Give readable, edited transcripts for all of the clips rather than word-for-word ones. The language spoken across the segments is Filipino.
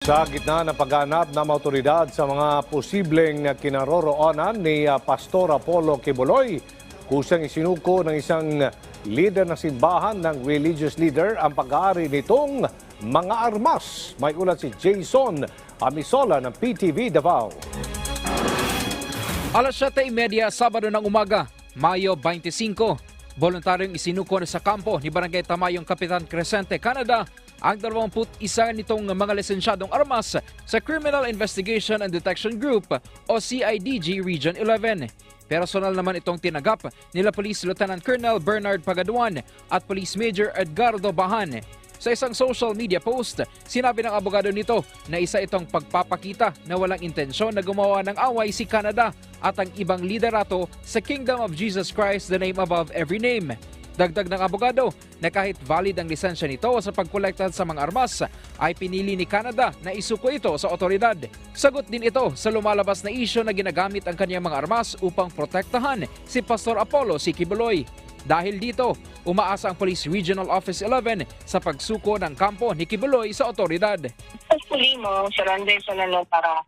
Sa gitna ng pagganap ng mga otoridad sa mga posibleng kinaroroonan ni Pastor Apollo Quiboloy, kusang isinuko ng isang leader ng simbahan ng religious leader ang pag-aari nitong mga armas. May ulat si Jason Amisola ng PTV Davao. Alas 7:30 Sabado ng umaga, Mayo 25, voluntaryong isinuko na sa kampo ni Barangay Tamayong Kapitan Crescente, Canada ang 21 nitong mga lisensyadong armas sa Criminal Investigation and Detection Group o CIDG Region 11. Personal naman itong tinagap nila Police Lieutenant Colonel Bernard Pagaduan at Police Major Edgardo Bahan. Sa isang social media post, sinabi ng abogado nito na isa itong pagpapakita na walang intensyon na gumawa ng away si Canada at ang ibang liderato sa Kingdom of Jesus Christ, the name above every name. Dagdag ng abogado na kahit valid ang lisensya nito sa pagkolekta sa mga armas, ay pinili ni Canada na isuko ito sa otoridad. Sagot din ito sa lumalabas na isyu na ginagamit ang kanyang mga armas upang protektahan si Pastor Apollo Quiboloy. Dahil dito, umaasa ang Police Regional Office 11 sa pagsuko ng kampo ni Quiboloy sa otoridad. Hopefully mo, surrender sila para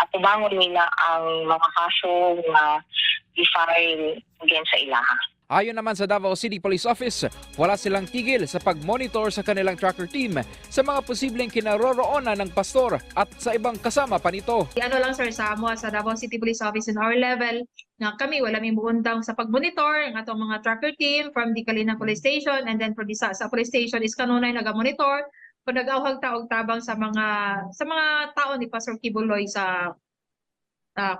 tubangon nila ang mga kaso na i-file against sa ilaha. Ayon naman sa Davao City Police Office, wala silang tigil sa pag-monitor sa kanilang tracker team sa mga posibleng kinaroroonan ng pastor at sa ibang kasama pa nito. Ano lang sir, sa Davao City Police Office in our level, nga kami wala may buundang sa pag-monitor ng atong mga tracker team from the Kalina Police Station, and then for the sa police station is kanunay naga-monitor kung nag-awhag taog tabang sa mga tao ni Pastor Quiboloy sa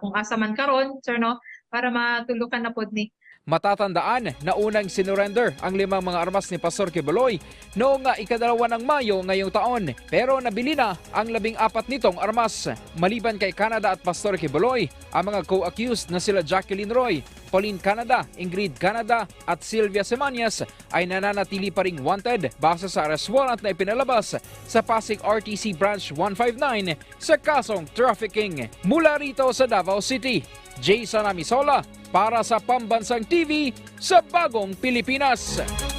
kung asa man karon sir, no, para matulukan na pod ni. Matatandaan na unang sinurrender ang 5 mga armas ni Pastor Quiboloy noong ika-2 ng Mayo ngayong taon, pero nabili na ang 14 nitong armas. Maliban kay Canada at Pastor Quiboloy, ang mga co-accused na sila Jacqueline Roy, Pauline Canada, Ingrid Canada at Sylvia Semanias ay nananatili pa ring wanted base sa arrest warrant na ipinalabas sa Pasig RTC Branch 159 sa kasong trafficking. Mula rito sa Davao City, Jason Amisola para sa Pambansang TV sa Bagong Pilipinas.